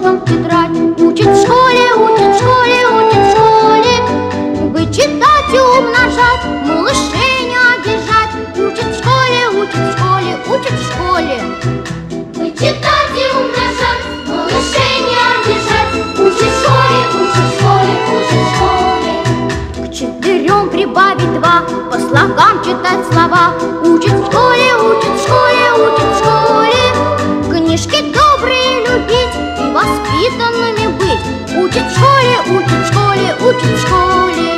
карандашом тетрадь. Учит в школе, учит в школе, учит в школе. Вычитать и умножать, малышей не обижать. Учит в школе, учит в школе, учит в школе. Вычитать и умножать, малышей не обижать. Учит в школе, учит в школе, учит в школе. К 4 прибавить 2, по слогам читать слова. Учит в школе, учит в школе, учит в школе. Книжки добрые любить и воспитанными быть. Учит в школе, учит в школе, учит в школе.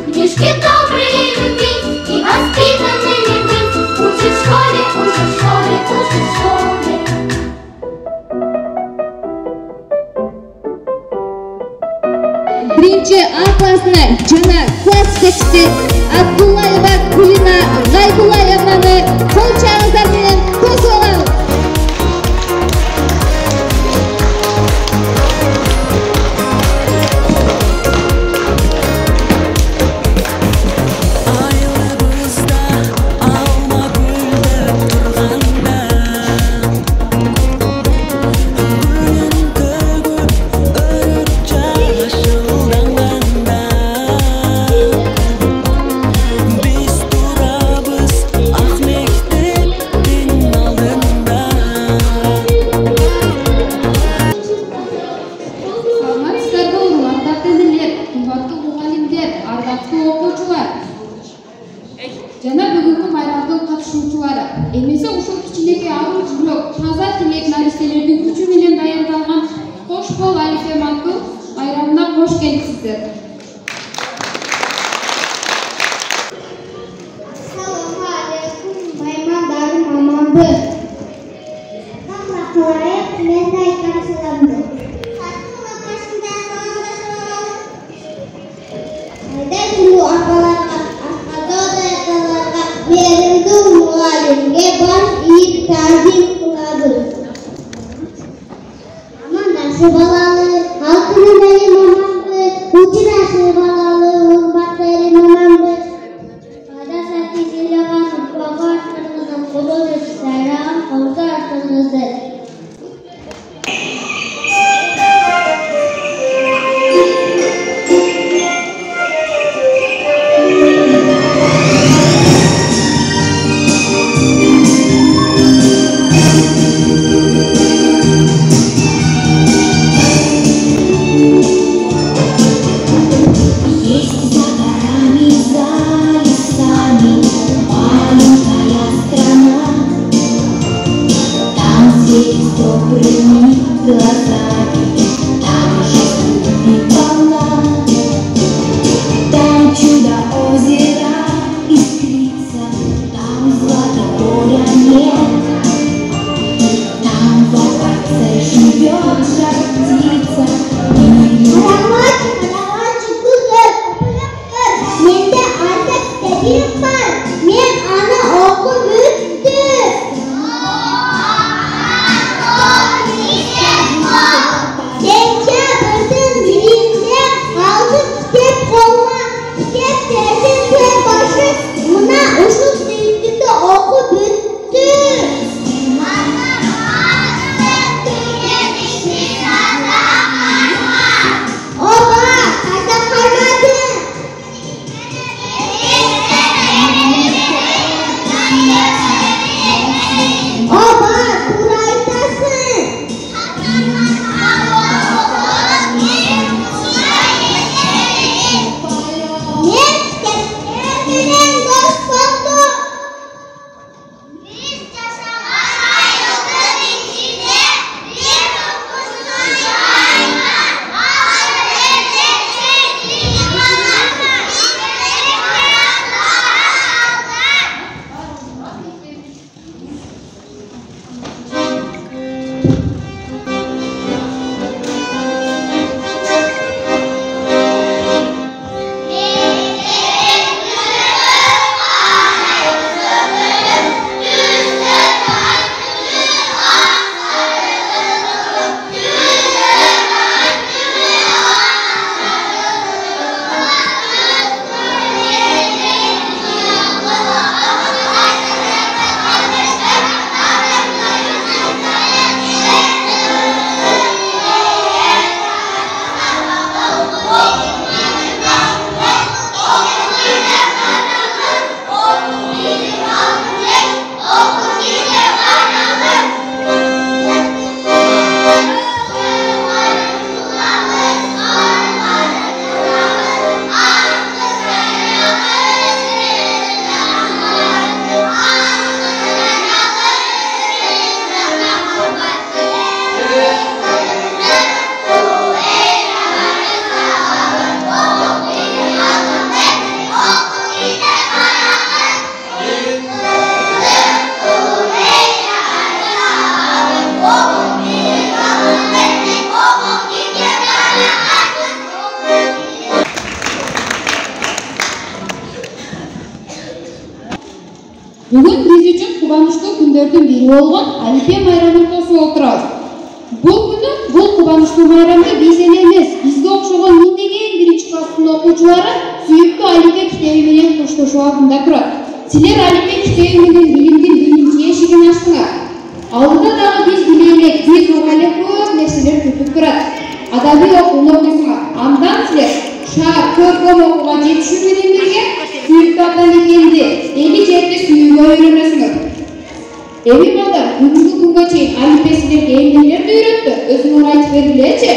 Книжки добрые любить и воспитанными быть. Учит в школе, учит в школе, учит в школе. Birinchi A klassini jana klass tekshisi Abdullayeva Gulina G'aybulayevani qo'l changizlar bilan kutib olamiz. Жана бүгүнкү майрамдын катышуучулары эмесе ушул кичинекей аруу жүрөк таза тилек наристелердин күчү менен даярдалган кош бол алифем аттуу майрамына кош келипсиздер. Assalamu alaikum mehmandarim amandı. Hamma kılayıp men de aytkan salamды. Сатууга каршында саламда саламалы. Айдай тулуу апаларга, аскадодай аталарга, мээримдүү мугалимге баш ийип таазим кылабыз. Амандашы балалы, алтыным элим аманбы, учурашы балалы, урматтуу элим аманбы. Pada saat silakan membawa dengan kodok secara konser terus. күндөрдүн бири болгон Алифе майрамын косуп отурабыз. Бул күнү бул кубанычтуу майрамды биз эле эмес, бизге окшогон миңдеген биринчи класстын окуучулары сүйүктүү Алифе китеби менен коштошуу алдында турат. Силер Алифе китеби менен билимдин биринчи эшигин ачтыңар. Алдыда дагы биз билелек, тез эле көп нерселер күтүп турат. Адабий окууну окуйсуңар. Андан силер шаар көркөм окууга жетишүү менен бирге сүйүктүү ата мекенди, эли жерди сүйүүгө үйрөнөсүңөр. Эми балдар, бүгүнкү күнгө чейин Алифе силерге эмнелерди үйрөттү? Өзүңөр айтып бергилечи.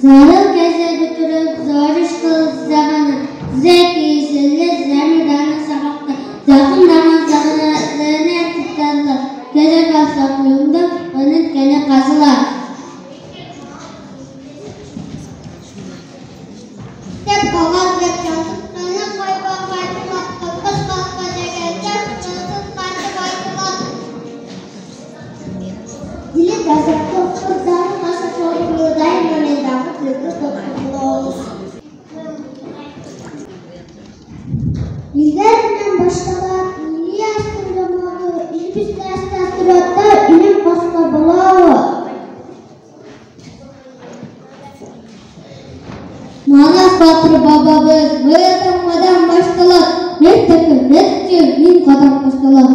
Zarıl gece götürüp zor iş kılıp zamanı zeki başlamıyımda onun gene kazılar. Hep kavaz ve çalsın, sana koyma faydalı, kız kalka degelecek, çalsın karşı faydalı. Dili gazette okurdan, masa sorumlu daim dağıt yıldız doktorlu. Bizlerden başkalar, milli astronolu, ilbisli astronotlar, ilim başkabalı. Manas Batır babamız, boyatanmadan başkalar, ne takım, ne tutuyor, bin kadar başkalar.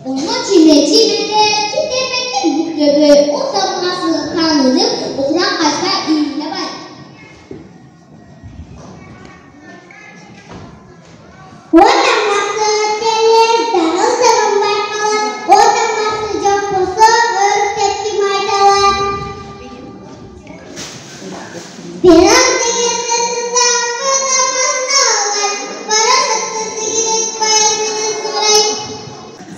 Onu çile, kitlemekten yüklü, o zamanası kanlıdır, oturan kaçta iyiyle var. O zamanası gelir, darılsın baykalar, o zamanası çok olsa, örüp tepki maydalar. Biraz değirmesi zaafı namazda olur, para sıktısı gidip bayasını sorayım.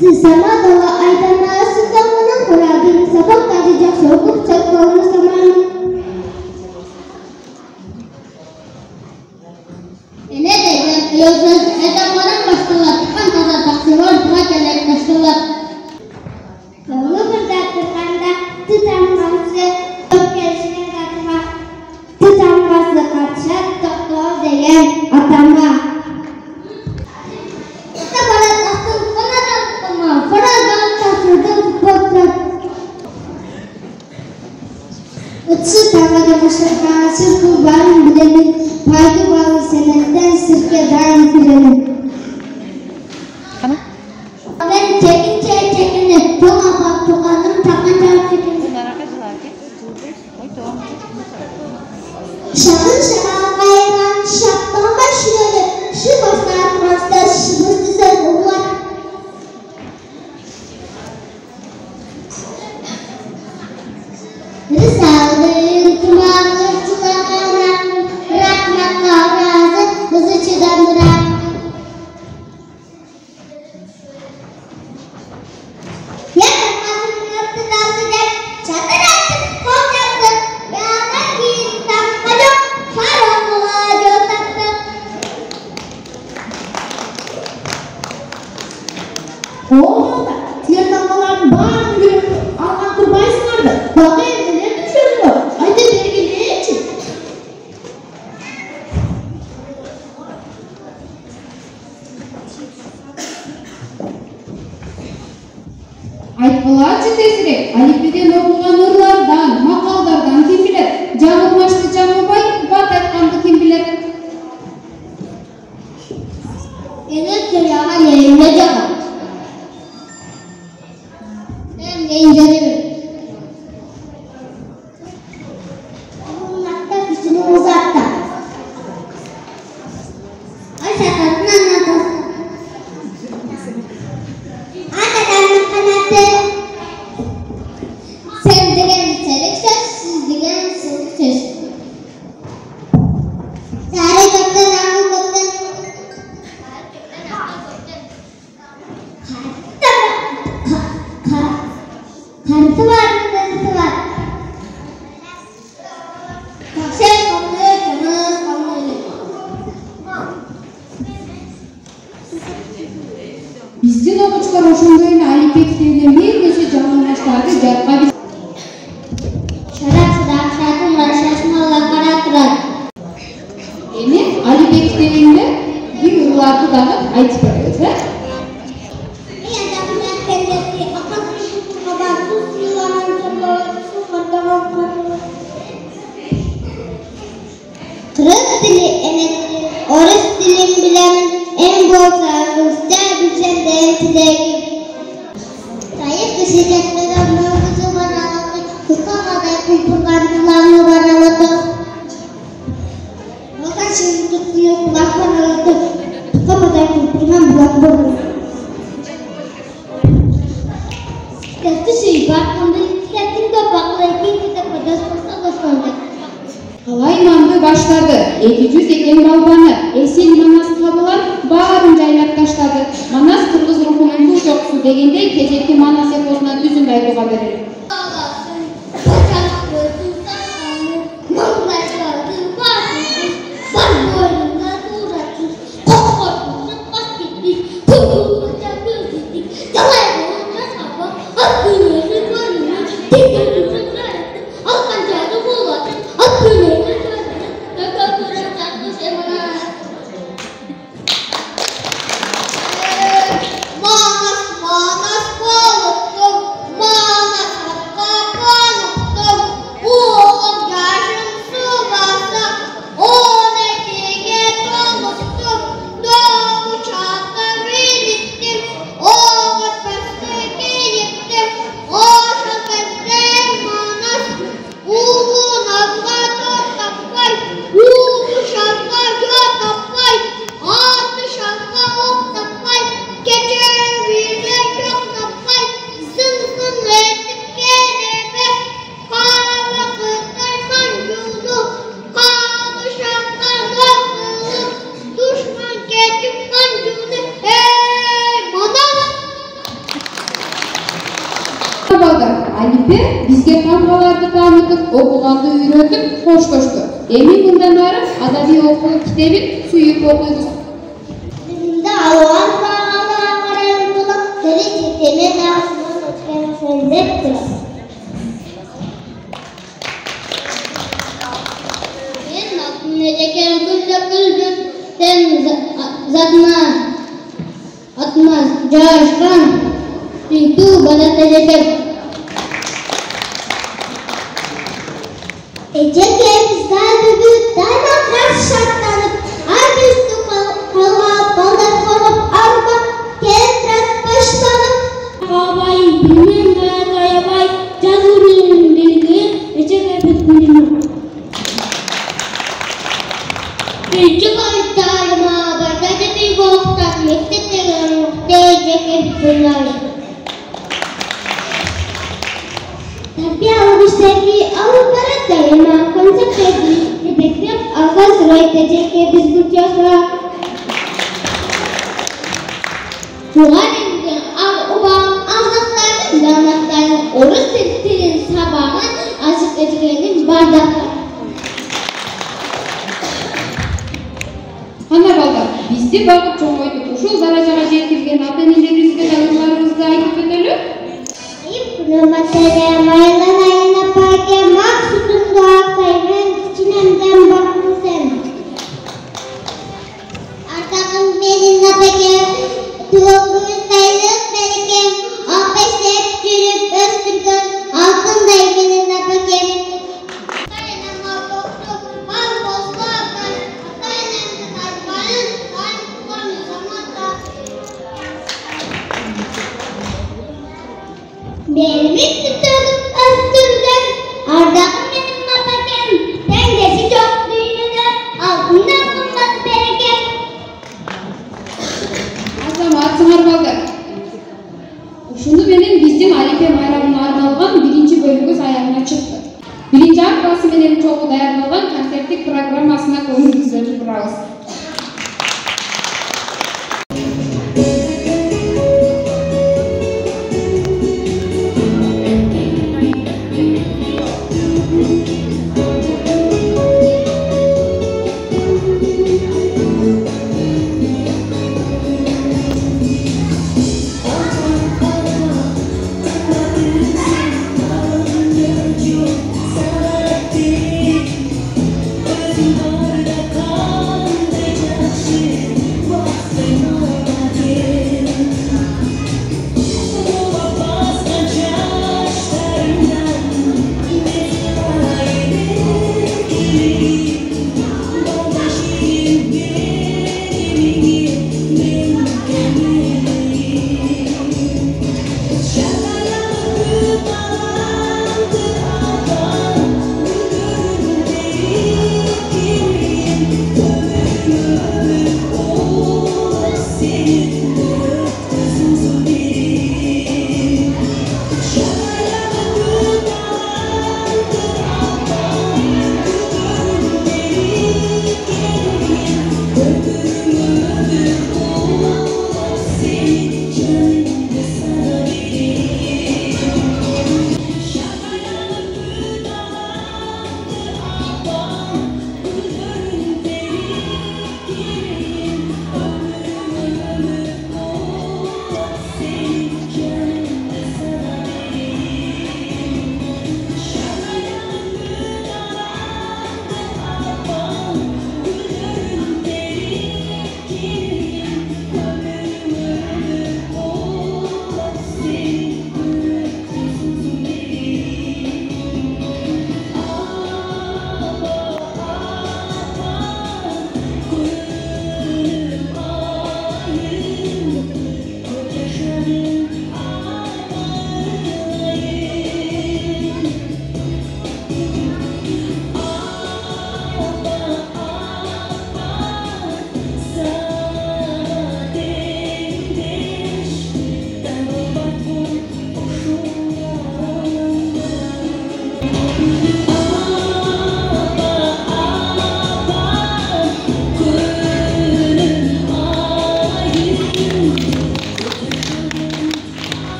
Sesama dala aydana sesamana kurabin sabak tadicak sokup çakmalını samanı. Ne dedim? Yoksa edamların başkalar, kan kadar taksiler, buna gelek başkalar. Yolu bir dakikanda tutanması, çok gelişine katma. Tutanması kaçak, doktor diyen atama. Utsu tangada masyarakat kurban bilenin payı bağlı senetten sirke daim bilenin. Ben çekin toğa tokanım takanca çekin. Şakın şakal kaygan şaktan başladı. Şu başlar başlar şu başlar oğlan. Risalın kumandır çılanı bırakmak kavrazı hızı çıdan bırak. Yakın masın yaptı daldı dek çatır attı kol yaptı. Yalan giyin takma yok şaranlığa göz taktı. Oğlum da diğer takmaların bağırın görüp Allah'ın kurbaysınlardı. Bakayım. Haydi beri geç. Айтқыларчы тезірек, әліппеден оқылған ырлардан, мақалдардан кім білер? Жаңылмашты жаңылбай, бат айтқанды кім білер? Ені түряға лейімде жаға. Мен лейімде uzatta. Aşağıdan anlatırsın. Anadan kanatı. Sen degen çelik söz, siz degen sıvık söz. Sarı gökten akıl gökten. Karısı var, karısı var. Биздин окуучулар ошондой эле алиппе китебинен бир нече жаңылмаштарды жатка Şarapsıdan şarkım var, şaşmalar kara turar. эми алиппе китебинде бир ырларды дагы айтып беребиz, э? Kırık dili emek, orus dilim bilen en bolsa Rusça bilsen de en tilegim. Sayıp düşeceklerden mövküzü bana aldı, tutamada kulpurlar kulağımı bana aldı. Okan şimdi tutuyor kulak bana aldı, tutamada kulpurman bulak bana aldı. Kötü şey baktığımda yükselttim de bakla ikinci de kadas basa basıldı. Алай манды баштарды 200 экен балбаны эсен манас кабылар Alipe bizge tamgalardı tanıtıp, okugandı үйrötüp, hoş koştu. Emin bundan ары adabi okuu kitebin suyup okuyuz. Bizimde Allah'ın bağına akaran kulak, seni çekeme dağısından ötken sözlep kılar. Ben aklımda çeken kızla kıldım, sen zatma atmaz, coşkan, itu bana tecekep. Ecekemizden büyük dayanaklar şartlanıp, harbi üstü kalma, baldan konup, arma, kendret başlanıp. Kavay, bilmem dayabay, cazurun bilgi, ecekemiz bilmem. Küçük ayıtlarıma, bardaca bir boğuktan, mektepte görmekte ecekemiz bunları. Tapi almış sevgi Avrupa'ya daima konsept edildi. Bekleyip ağız sırayı tecekki biz kurtacağız. Muharrem'den Avrupa azlıklarının damatlarının oruç siltirin sabahın açık ecekinin bardaklar. Ana balдар, bizde bakıp çoğuydu. Uşul darajaga жеткирген ата-энелерибизге дагыларыбызды айтып өтөлү. Materi mayılan ayına payke maksudun doğaktaymen içinemden bakın sen. Artıkın benim napeke tuğumuz sayılık bereke 15 hep çürüp östürgün altınday benim napeke. Ataynem avloktu al bozlu akar ataynem sarpanın kayn kullanı zamanda. Benim tutup östürgün ardakım benim napakem dengesi çok düğünüdür altından kımbat bereket. Азамат сыңар балдар. Ушуну менен биздин Алипе майрамына арналган биринчи бөлүгүбүз аягына чыкты. Биринчи акбасы менен чогуу даярдалган концерттик программасына көңүлүңүздөрдү бурабыз.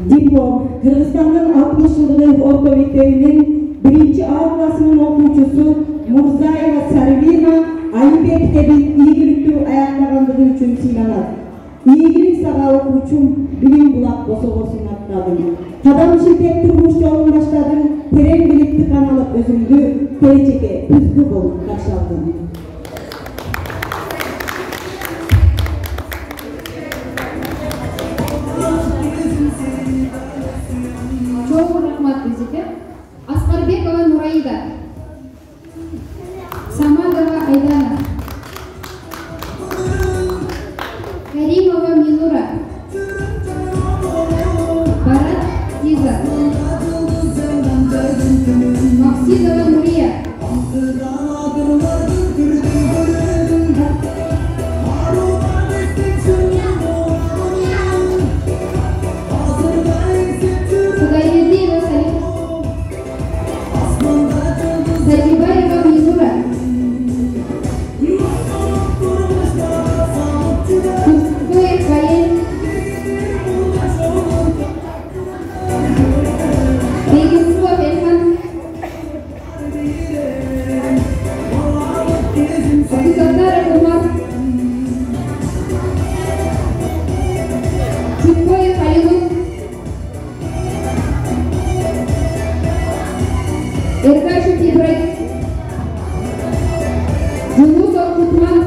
Diplom Kırgızstan'ın 60 yıllık orta mektebi'nin 1. A klasının okuyucusu Murzaeva Sarvina Ayı Mektebi iyilikli ayaklandığı için sinanat. İyilik sağa okuyucum bilim bulak bosoğusun atladım. Kadam şirket turmuş yolun başladım. Teren birlikti kanalıp özümdü. Tereceke üzgü bolup karşıladım. Çok rahmat bizге. Asqarbekova Nuraida. Samadova Aydana. Karimova Minura. Barat Ziza. Maksidova Nuriya. Kudayberdieva Salim. Sajibayeva Minura. Kuskoyev Bayen. Begimova Elhan. Abduzattarov Umar. Чутkoyev Halilov. Ergashev Ibrahim. Yunusov Kutman.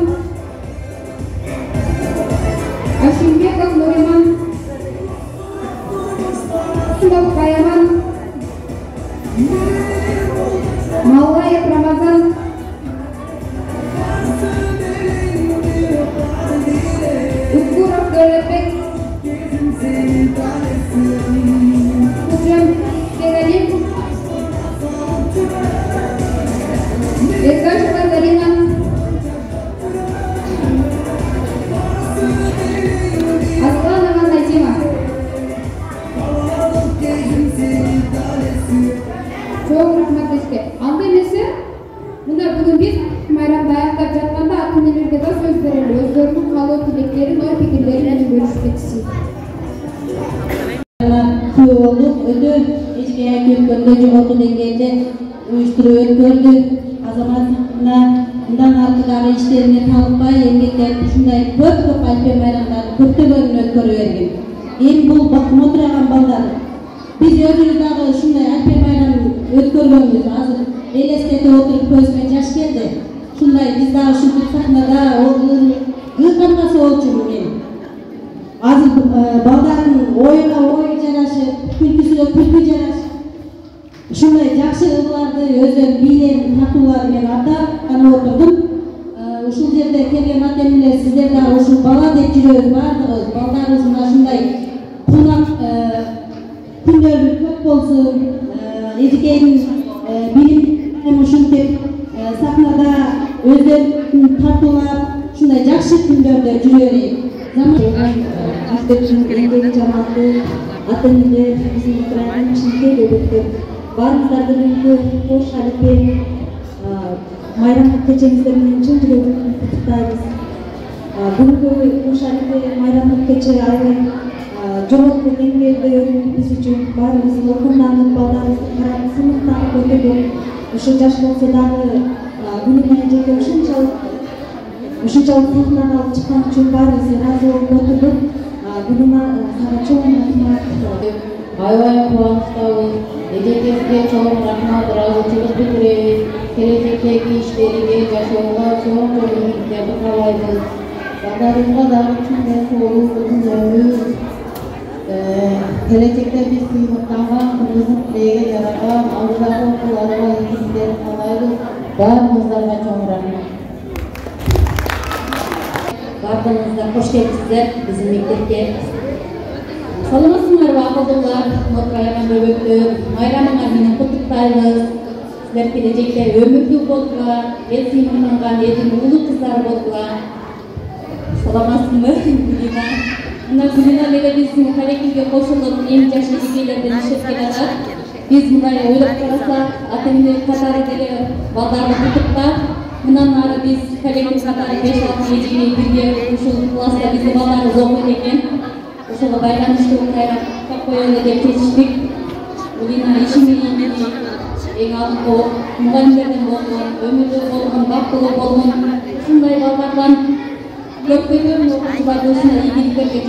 Ashimbekov Nuriman. Usmonov Bayaman. Mallayev Ramazan. Ukkurov Davlatbek. Hujam Begalin. Ergasheva Zarina. Aslanova Nazima. Çok rahmat bizге. Анда эмесе, мына бүгүн биз майрамды аяктап жатканда ата-энелерге да сөз берели, өздөрүнүн каалоо тилектерин, ой пикирлерин менен бөлүшмөкчү. Kuyuoluk ödü eşkıya kökkönde jogorku dengelde uyuşturup ötkördü. Azamatına bundan artıkları işlerine talpay, emgekler şunday köp Alpe bayramlarını köptөгөнүн ötkörü berген. Бул bakıma oturagan balдар. Biz özümüz dagы şunday Alpe bayramын ötkөргөнбүз. Азыр элестете отуруп көзүмө жаш келди. Şunday biz dagы ушинтип сахнада кырканмасы болчумун мен. Азыр балдардын оюна ой жарашып, күлкүсүнө күлкү жарашып, ушундай жакшы ырларды өздөрүнүн бийлерин тартуулары менен атап гана отурдум. Ушул жерде келген ата-энелер сиздер дагы ушул бала деп жүрөбүз баардыгыбыз. Балдарыбыздын ушундай кунак күндөрү көп болсун. Эжекенин билим ушинтип сахнада өздөрүн тартуулап ушундай жакшы күндөрдө жүрө берейик. Мектептин еңбек жамааты, ата-энелер, биздин Украинанын ичинде бөлөктөр баарыңыздарды бүгүнкү кош Алипе майрамдык кечеңиздер менен чын жүрөгүмөн куттуктайбыз. Бүгүнкү кош Алипе майрамдык кече аябай жогорку деңгээлде биз үчүн баарыбыздын окумданып, балдарыбызды карап, сыныктанып өтөдүк. Ошо жаш болсо дагы күнү менен жеке ушунчалык сахнага алып чыккан үчүн баарыбыз ыраазы болуп отурдук. Бүгүн сага чоң рахмат. Аябай кубанычтабыз. Эжекебизге чоң рахмат, ыраазычылык билдиребиз. Келечектеги иштериге, жашоого чоң үмүттөрдү каалайбыз. Балдарыбызга дагы чындап болуп, узун өмүр. Келечекте биз сыймыктанган кызым тилеге жараган алдыдагы окууларга ийгиликтерин каалайбыз. Баарыңыздарга чоң рахмат. Бардыңыздар, хош келипсиздер биздин мектепке. Саламатсыңарбы акылдуулар, Нуркайган бөбөктөр, майрамыңар менен куттуктайбыз. Силер келечекте өмүрлүү болуңар, эл сыймыктанган элдин улуу кыздары болуңар. Саламатсыңбы, Гүлина? Мына Гүлина эле биздин коллективге кошулуп, эң жаш эжекелерден иштеп келатат. Биз мындай ойлоп карасак, ата-эне катары деле балдарды куттуктап, мындан ары биз коллектив катары 5-6 эжеке бирге ушул класста биздин балдарыбыз окуйт экен. ошого байланыштуу кайра коелу деп чечиштик. Улина ишимини эң алдыңкы мугалимдерден болгон, өмүрдө болгон, бактылуу болгон ушундай балдардан көптөгөн окуучуларды ушундай ийгиликтерге